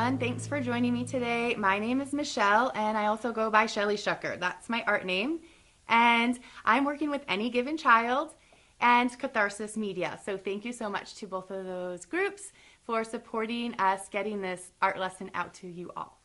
everyone. Thanks for joining me today. My name is Michelle, and I also go by Shelly Shucker. That's my art name. And I'm working with Any Given Child and Catharsis Media. So thank you so much to both of those groups for supporting us getting this art lesson out to you all.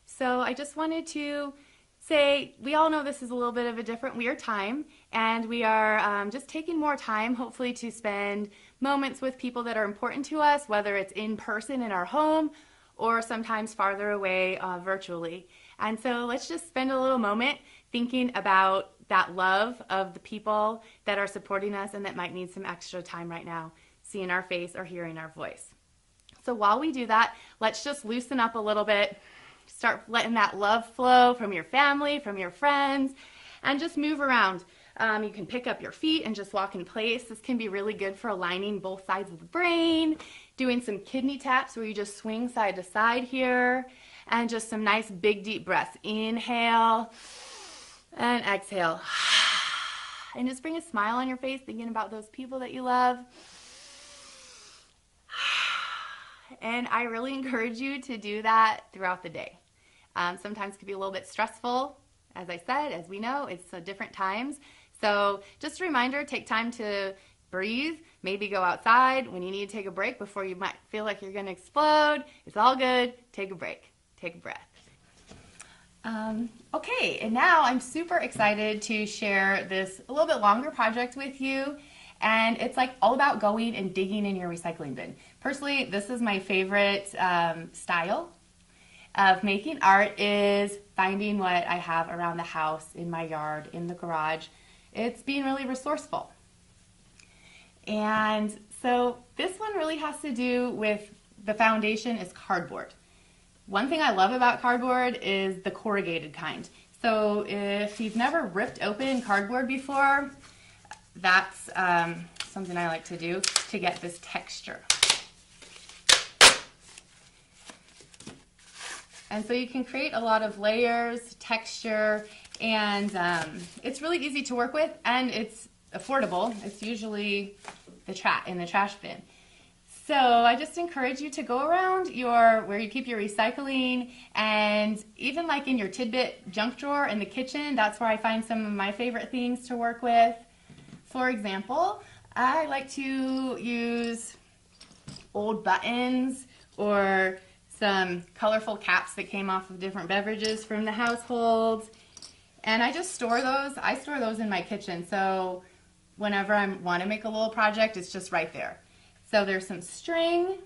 So I just wanted to say, we all know this is a little bit of a different, weird time, and we are just taking more time, hopefully, to spend moments with people that are important to us, whether it's in person in our home or sometimes farther away virtually. And so let's just spend a little moment thinking about that love of the people that are supporting us and that might need some extra time right now, seeing our face or hearing our voice. So while we do that, let's just loosen up a little bit. Start letting that love flow from your family, from your friends, and just move around. You can pick up your feet and just walk in place. This can be really good for aligning both sides of the brain, doing some kidney taps where you just swing side to side here, and just some nice big deep breaths. Inhale and exhale. And just bring a smile on your face, thinking about those people that you love. And I really encourage you to do that throughout the day. Sometimes it can be a little bit stressful. As I said, as we know, it's different times. So just a reminder, take time to breathe, maybe go outside when you need to take a break before you might feel like you're going to explode. It's all good. Take a break. Take a breath. Okay, and now I'm super excited to share this a little bit longer project with you. And it's like all about going and digging in your recycling bin. Personally, this is my favorite style of making art, is finding what I have around the house, in my yard, in the garage. It's being really resourceful. And so this one really has to do with the foundation is cardboard. One thing I love about cardboard is the corrugated kind. So if you've never ripped open cardboard before, that's something I like to do to get this texture. And so you can create a lot of layers, texture, and it's really easy to work with, and it's affordable. It's usually in the trash bin. So I just encourage you to go around where you keep your recycling, and even like in your tidbit junk drawer in the kitchen, that's where I find some of my favorite things to work with. For example, I like to use old buttons or some colorful caps that came off of different beverages from the household. And I just store those. I store those in my kitchen. So whenever I want to make a little project, it's just right there. So there's some string,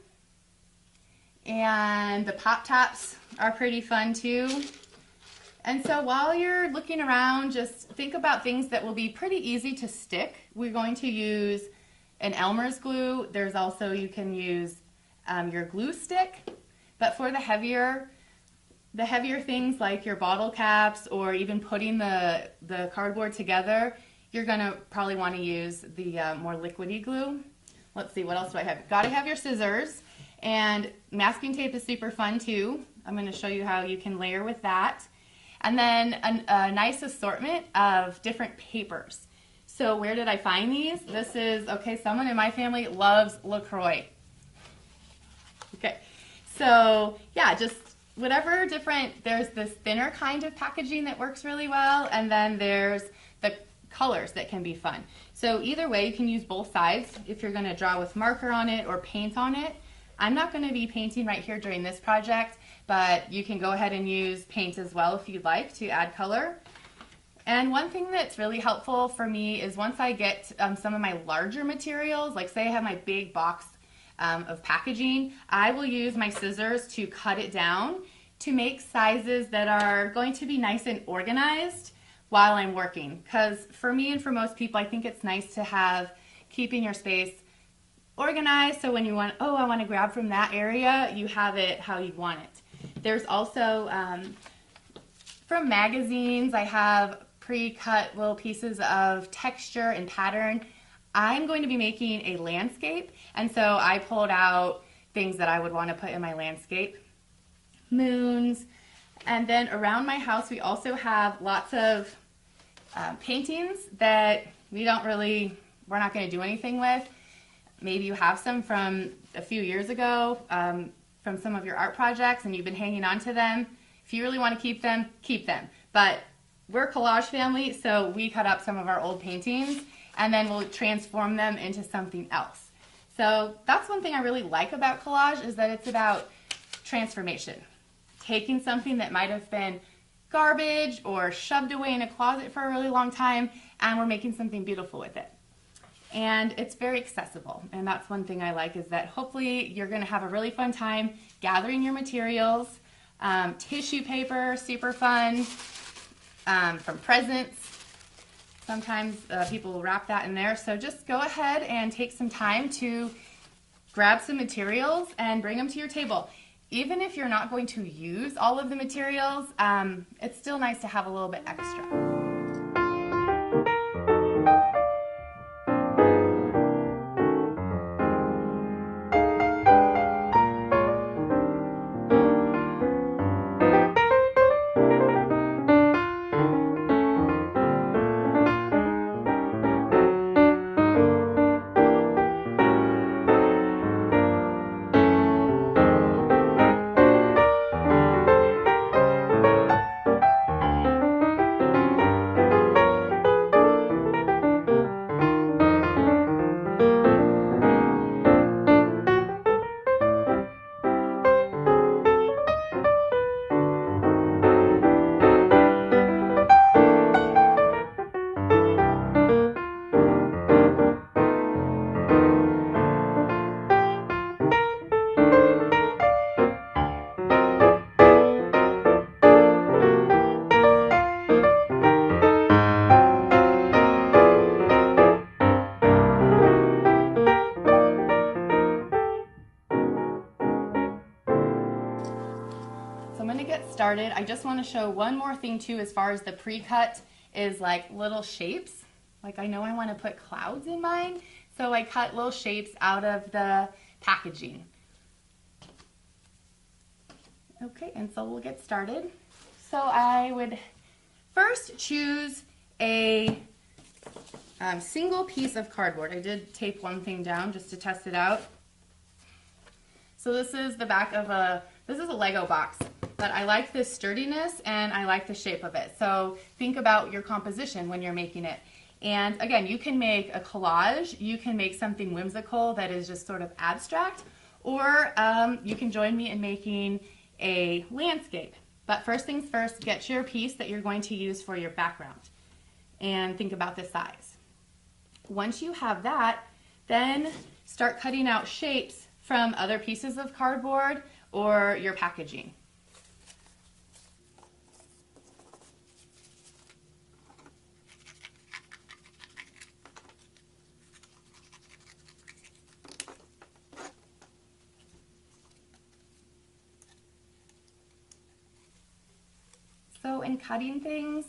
and the pop tops are pretty fun too. And so while you're looking around, just think about things that will be pretty easy to stick. We're going to use an Elmer's glue. There's also, you can use your glue stick. But for the heavier things like your bottle caps or even putting the cardboard together, you're going to probably want to use the more liquidy glue. Let's see, what else do I have? Got to have your scissors. And masking tape is super fun too. I'm going to show you how you can layer with that. And then a nice assortment of different papers. So where did I find these? This is, okay, someone in my family loves LaCroix. Okay, so yeah, just whatever different, there's this thinner kind of packaging that works really well, and then there's the colors that can be fun. So either way, you can use both sides if you're going to draw with marker on it or paint on it. I'm not going to be painting right here during this project, but you can go ahead and use paint as well if you'd like to add color. And one thing that's really helpful for me is once I get some of my larger materials, like say I have my big box of packaging, I will use my scissors to cut it down to make sizes that are going to be nice and organized while I'm working. Because for me and for most people, I think it's nice to have keeping your space organized, so when you want, oh, I want to grab from that area, you have it how you want it. There's also, from magazines, I have pre-cut little pieces of texture and pattern. I'm going to be making a landscape, and so I pulled out things that I would want to put in my landscape. Moons, and then around my house we also have lots of paintings that we're not going to do anything with. Maybe you have some from a few years ago. from some of your art projects and you've been hanging on to them. If you really want to keep them, keep them. But we're a collage family, so we cut up some of our old paintings and then we'll transform them into something else. So that's one thing I really like about collage, is that it's about transformation. Taking something that might have been garbage or shoved away in a closet for a really long time, and we're making something beautiful with it. And it's very accessible, and that's one thing I like, is that hopefully you're going to have a really fun time gathering your materials. Tissue paper, super fun, from presents. Sometimes people will wrap that in there, so just go ahead and take some time to grab some materials and bring them to your table. Even if you're not going to use all of the materials, it's still nice to have a little bit extra. I'm going to get started. I just want to show one more thing too, as far as the pre-cut, is like little shapes. Like, I know I want to put clouds in mine, so I cut little shapes out of the packaging. Okay, and so we'll get started. So I would first choose a single piece of cardboard. I did tape one thing down just to test it out. So this is the back of this is a Lego box. But I like this sturdiness and I like the shape of it. So think about your composition when you're making it. And again, you can make a collage, you can make something whimsical that is just sort of abstract, or you can join me in making a landscape. But first things first, get your piece that you're going to use for your background and think about the size. Once you have that, then start cutting out shapes from other pieces of cardboard or your packaging. So in cutting things,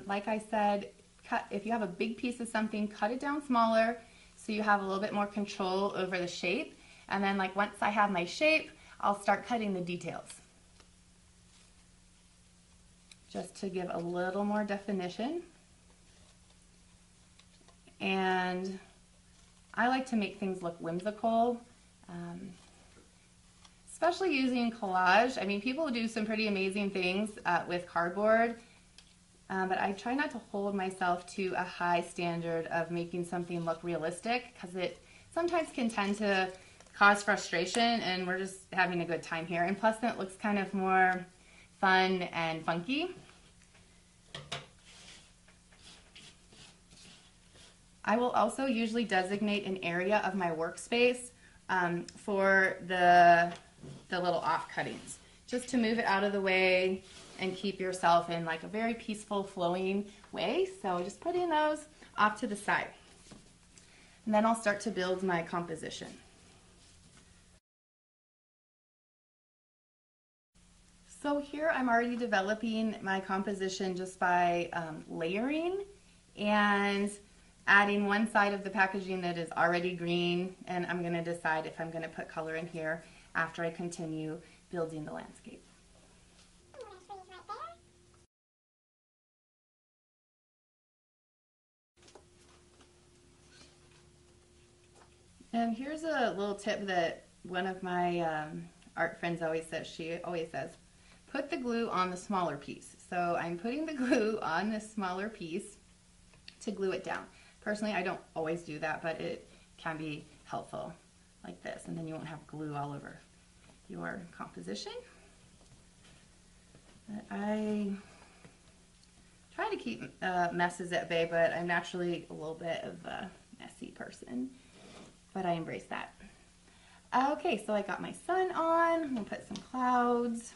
like I said, if you have a big piece of something, cut it down smaller so you have a little bit more control over the shape. And then, like, once I have my shape, I'll start cutting the details, just to give a little more definition. And I like to make things look whimsical, especially using collage. I mean, people do some pretty amazing things with cardboard, but I try not to hold myself to a high standard of making something look realistic, because it sometimes can tend to cause frustration, and we're just having a good time here. And plus, it looks kind of more fun and funky. I will also usually designate an area of my workspace for the little off cuttings, just to move it out of the way and keep yourself in like a very peaceful, flowing way. So just putting those off to the side. And then I'll start to build my composition. So here I'm already developing my composition just by layering and adding one side of the packaging that is already green, and I'm going to decide if I'm going to put color in here after I continue building the landscape. And here's a little tip that one of my art friends always says, she always says, put the glue on the smaller piece. So I'm putting the glue on this smaller piece to glue it down. Personally, I don't always do that, but it can be helpful like this, and then you won't have glue all over your composition. But I try to keep messes at bay, but I'm naturally a little bit of a messy person, but I embrace that. Okay, so I got my sun on. I'm gonna put some clouds.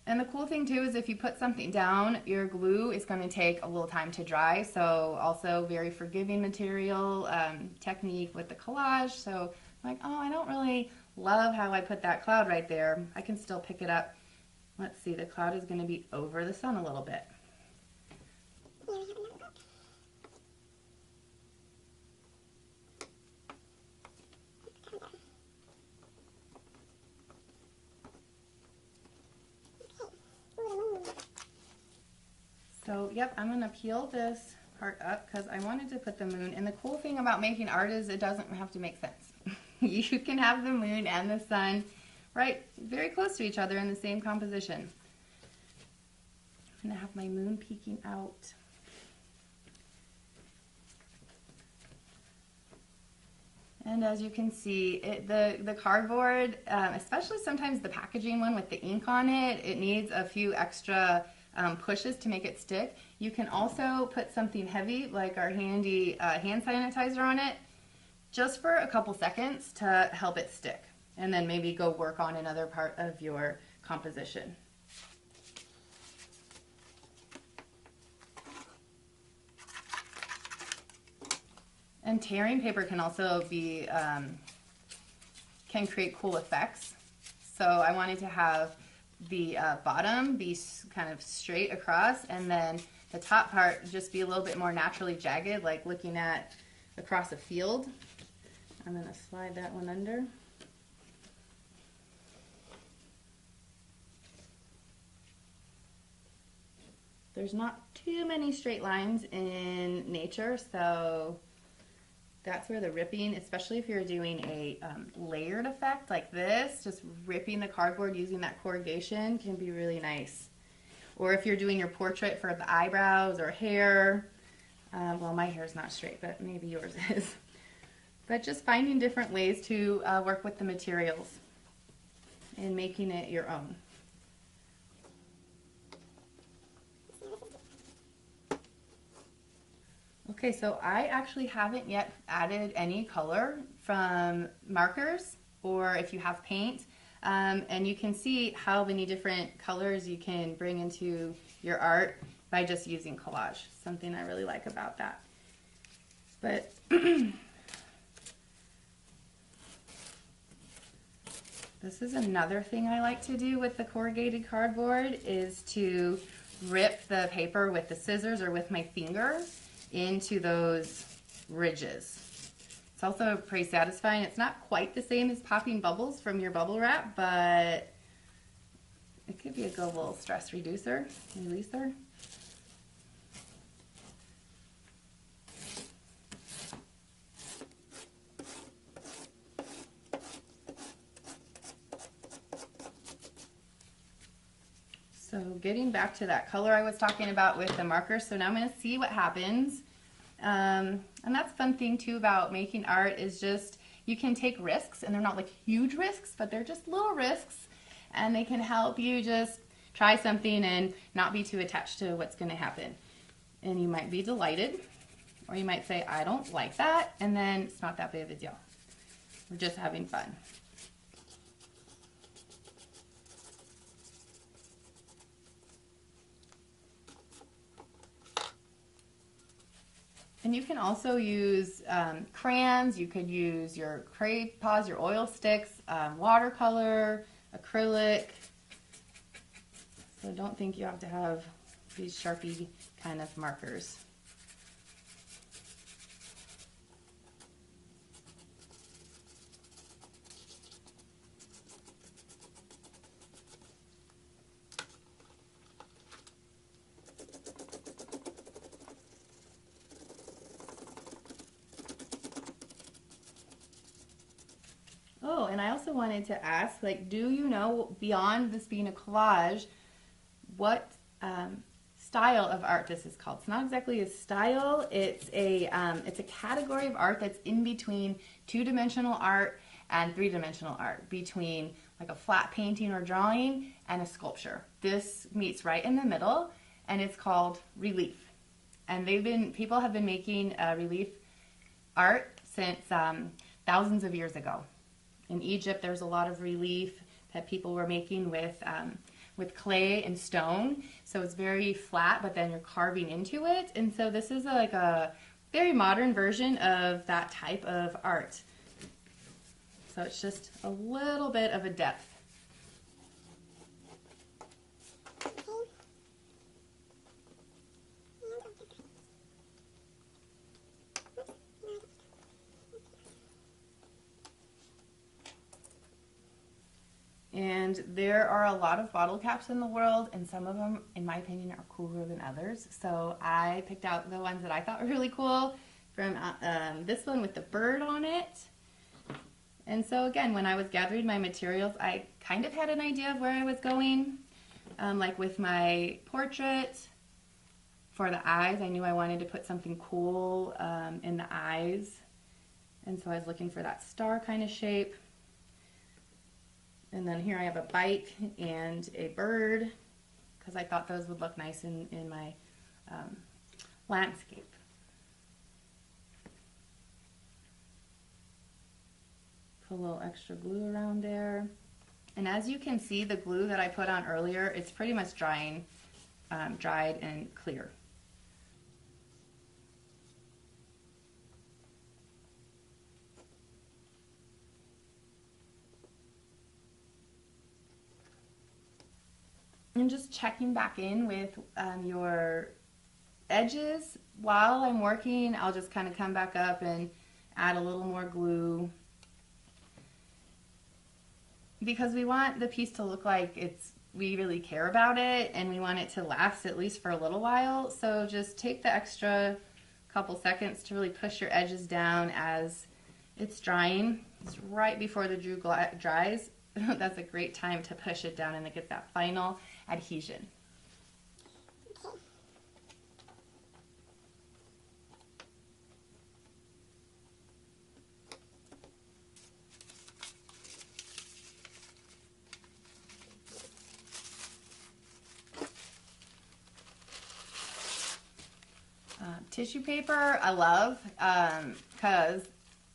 And the cool thing too is if you put something down, your glue is going to take a little time to dry. So also very forgiving material technique with the collage. So I'm like, oh, I don't really love how I put that cloud right there. I can still pick it up. Let's see, the cloud is going to be over the sun a little bit. So, yep, I'm going to peel this part up because I wanted to put the moon. And the cool thing about making art is it doesn't have to make sense. You can have the moon and the sun right very close to each other in the same composition. I'm going to have my moon peeking out. And as you can see, the cardboard, especially sometimes the packaging one with the ink on it, it needs a few extra pushes to make it stick. You can also put something heavy like our handy hand sanitizer on it just for a couple seconds to help it stick, and then maybe go work on another part of your composition. And tearing paper can also be, can create cool effects. So I wanted to have the bottom be kind of straight across, and then the top part just be a little bit more naturally jagged, like looking at across a field. I'm going to slide that one under. There's not too many straight lines in nature, so that's where the ripping, especially if you're doing a layered effect like this, just ripping the cardboard using that corrugation can be really nice. Or if you're doing your portrait for the eyebrows or hair, well, my hair's not straight, but maybe yours is. But just finding different ways to work with the materials and making it your own. Okay, so I actually haven't yet added any color from markers, or if you have paint, and you can see how many different colors you can bring into your art by just using collage. Something I really like about that. But this is another thing I like to do with the corrugated cardboard, is to rip the paper with the scissors or with my finger into those ridges. It's also pretty satisfying. It's not quite the same as popping bubbles from your bubble wrap, but it could be a good little stress releaser. So getting back to that color I was talking about with the marker, so now I'm going to see what happens. And that's a fun thing too about making art, is just you can take risks, and they're not like huge risks, but they're just little risks, and they can help you just try something and not be too attached to what's going to happen. And you might be delighted, or you might say, I don't like that, and then it's not that big of a deal. We're just having fun. And you can also use crayons. You could use your crayon paws, your oil sticks, watercolor, acrylic. So don't think you have to have these Sharpie kind of markers. and I also wanted to ask, like, do you know, beyond this being a collage, what style of art this is called? It's not exactly a style. It's a category of art that's in between two-dimensional art and three-dimensional art, between like a flat painting or drawing and a sculpture. This meets right in the middle, and it's called relief. And people have been making relief art since thousands of years ago. In Egypt, there's a lot of relief that people were making with clay and stone. So it's very flat, but then you're carving into it. And so this is like a very modern version of that type of art. So it's just a little bit of a depth. And there are a lot of bottle caps in the world, and some of them, in my opinion, are cooler than others. So I picked out the ones that I thought were really cool from this one with the bird on it. And so again, when I was gathering my materials, I kind of had an idea of where I was going. Like with my portrait, for the eyes, I knew I wanted to put something cool in the eyes. And so I was looking for that star kind of shape. And then here I have a bike and a bird, because I thought those would look nice in my landscape. Put a little extra glue around there. And as you can see, the glue that I put on earlier, it's pretty much dried and clear. And just checking back in with your edges. While I'm working, I'll just kind of come back up and add a little more glue, because we want the piece to look like we really care about it, and we want it to last at least for a little while. So just take the extra couple seconds to really push your edges down as it's drying. It's right before the glue dries. That's a great time to push it down and to get that final adhesion. Tissue paper I love, because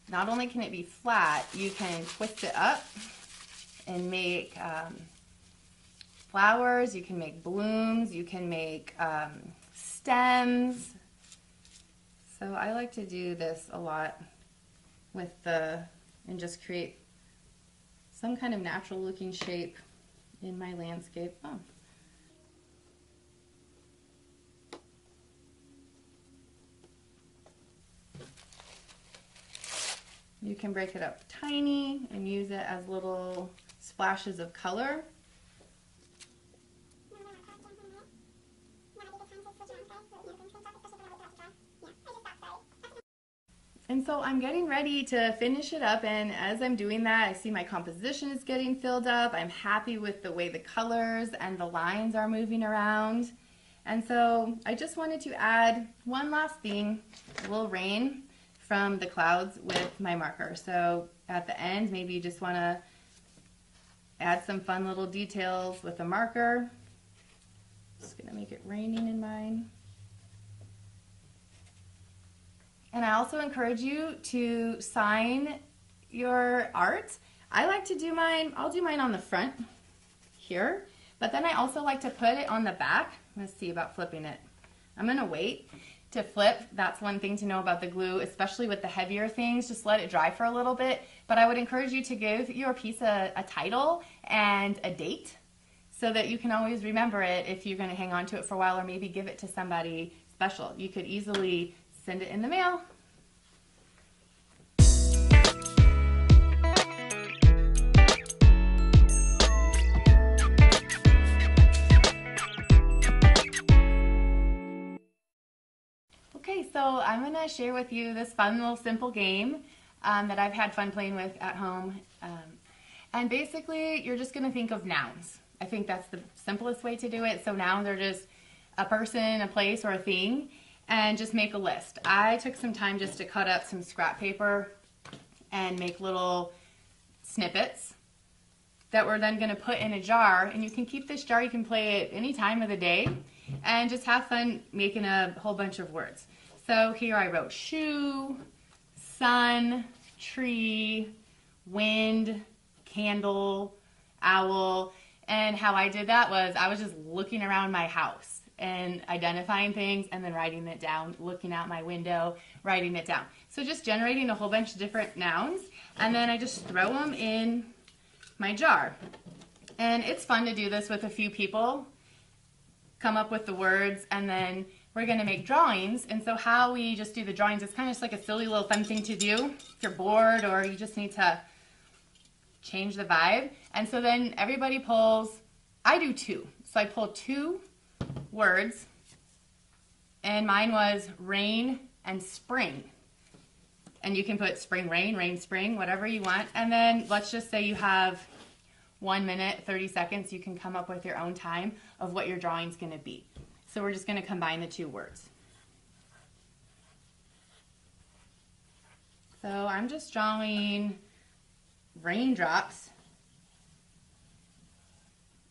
not only can it be flat, you can twist it up and make flowers, you can make blooms, you can make stems. So I like to do this a lot and just create some kind of natural looking shape in my landscape. Oh. You can break it up tiny and use it as little splashes of color. And so I'm getting ready to finish it up, and as I'm doing that, I see my composition is getting filled up. I'm happy with the way the colors and the lines are moving around. And so I just wanted to add one last thing, a little rain from the clouds with my marker. So at the end, maybe you just want to add some fun little details with a marker. Just gonna make it raining in mine. And I also encourage you to sign your art. I like to do mine, I'll do mine on the front here, but then I also like to put it on the back. Let's see about flipping it. I'm gonna wait to flip. That's one thing to know about the glue, especially with the heavier things. Just let it dry for a little bit. But I would encourage you to give your piece a title and a date, so that you can always remember it if you're going to hang on to it for a while, or maybe give it to somebody special. You could easily send it in the mail. Okay, so I'm going to share with you this fun little simple game that I've had fun playing with at home. And basically, you're just gonna think of nouns. I think that's the simplest way to do it. So nouns are just a person, a place, or a thing, and just make a list. I took some time just to cut up some scrap paper and make little snippets that we're then gonna put in a jar, and you can keep this jar, you can play it any time of the day, and just have fun making a whole bunch of words. So here I wrote shoe, sun, tree, wind, candle, owl, and how I did that was I was just looking around my house and identifying things and then writing it down, looking out my window, writing it down. So just generating a whole bunch of different nouns, and then I just throw them in my jar. And it's fun to do this with a few people, come up with the words, and then we're gonna make drawings. And so how we just do the drawings is kind of just like a silly little fun thing to do if you're bored or you just need to change the vibe. And so then everybody pulls, I do 2. So I pull 2 words, and mine was rain and spring. And you can put spring rain, rain spring, whatever you want. And then let's just say you have 1 minute, 30 seconds. You can come up with your own time of what your drawing's gonna be. So we're just gonna combine the 2 words. So I'm just drawing raindrops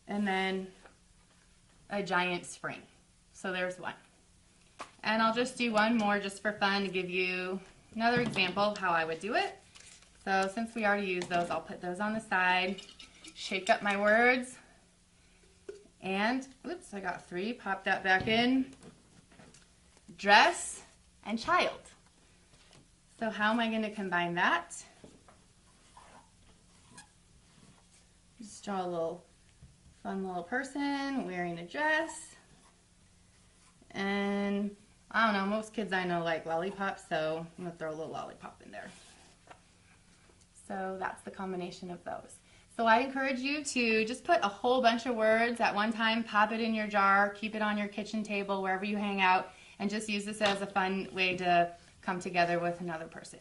and then a giant spring. So there's one. And I'll just do one more just for fun to give you another example of how I would do it. So since we already used those, I'll put those on the side, shake up my words, and oops, I got 3, pop that back in. Dress and child. So how am I going to combine that? Just draw a little fun little person wearing a dress. And I don't know, most kids I know like lollipops, so I'm going to throw a little lollipop in there. So that's the combination of those. So I encourage you to just put a whole bunch of words at one time, pop it in your jar, keep it on your kitchen table, wherever you hang out, and just use this as a fun way to come together with another person.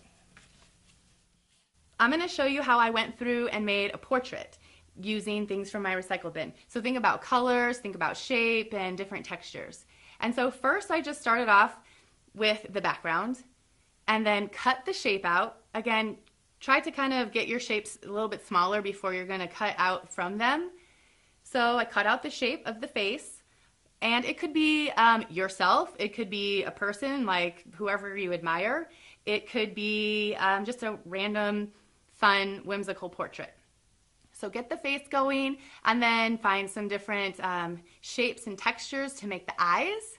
I'm going to show you how I went through and made a portrait using things from my recycle bin. So think about colors, think about shape, and different textures. And so first I just started off with the background and then cut the shape out. Again, try to kind of get your shapes a little bit smaller before you're going to cut out from them. So I cut out the shape of the face, and it could be yourself, it could be a person like whoever you admire, it could be just a random, fun, whimsical portrait. So get the face going and then find some different shapes and textures to make the eyes.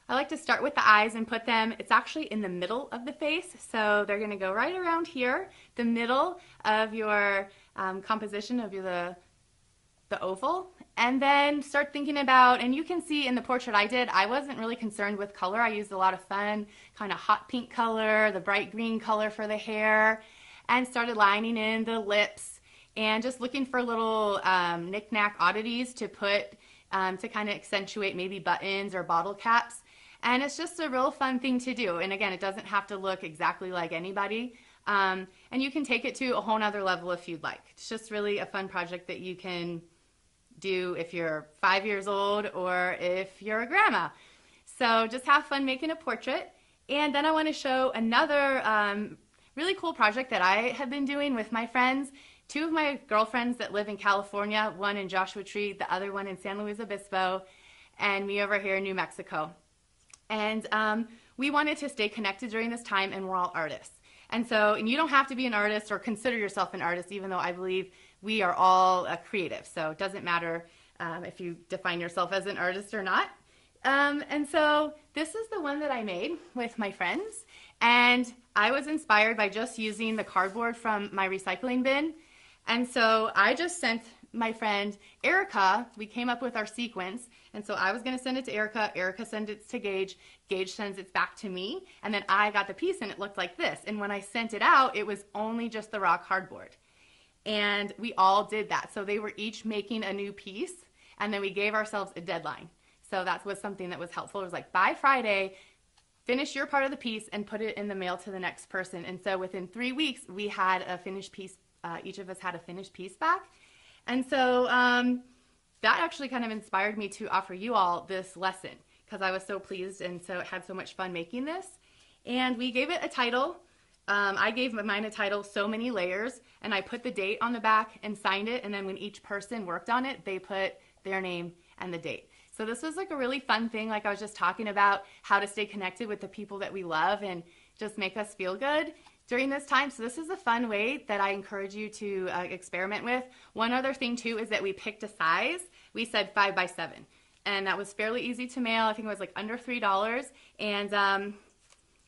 I like to start with the eyes and put them, it's actually in the middle of the face, so they're going to go right around here, the middle of your composition of the oval, and then start thinking about, and you can see in the portrait I did, I wasn't really concerned with color. I used a lot of fun, kind of hot pink color, the bright green color for the hair, and started lining in the lips, and just looking for little knick-knack oddities to put to kind of accentuate maybe buttons or bottle caps. And it's just a real fun thing to do. And again, it doesn't have to look exactly like anybody. And you can take it to a whole nother level if you'd like. It's just really a fun project that you can do if you're 5 years old or if you're a grandma. So just have fun making a portrait. And then I want to show another really cool project that I have been doing with my friends. 2 of my girlfriends that live in California, one in Joshua Tree, the other one in San Luis Obispo, and me over here in New Mexico. And we wanted to stay connected during this time, and we're all artists. And so, and you don't have to be an artist or consider yourself an artist, even though I believe we are all creative. So it doesn't matter if you define yourself as an artist or not. And so this is the one that I made with my friends. And I was inspired by just using the cardboard from my recycling bin. And so I just sent my friend Erica, we came up with our sequence, and so I was going to send it to Erica, Erica sent it to Gage, Gage sends it back to me, and then I got the piece and it looked like this. And when I sent it out, it was only just the raw cardboard. And we all did that. So they were each making a new piece, and then we gave ourselves a deadline. So that was something that was helpful. It was like, by Friday, finish your part of the piece and put it in the mail to the next person. And so within 3 weeks, we had a finished piece each of us had a finished piece back. And so that actually kind of inspired me to offer you all this lesson because I was so pleased and so had so much fun making this. And we gave it a title. I gave mine a title, So Many Layers, and I put the date on the back and signed it, and then when each person worked on it, they put their name and the date. So this was like a really fun thing, like I was just talking about how to stay connected with the people that we love and just make us feel good during this time. So this is a fun way that I encourage you to experiment with. One other thing too is that we picked a size. We said 5 by 7, and that was fairly easy to mail. I think it was like under $3, and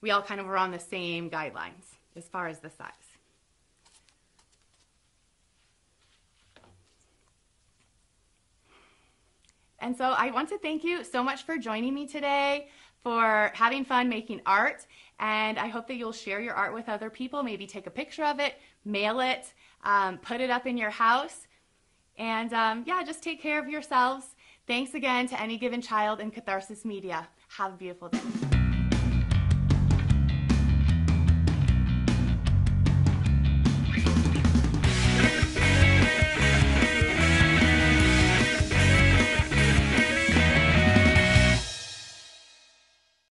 we all kind of were on the same guidelines as far as the size. And so I want to thank you so much for joining me today, for having fun making art, and I hope that you'll share your art with other people, maybe take a picture of it, mail it, put it up in your house, and yeah, just take care of yourselves. Thanks again to Any Given Child and Catharsis Media. Have a beautiful day.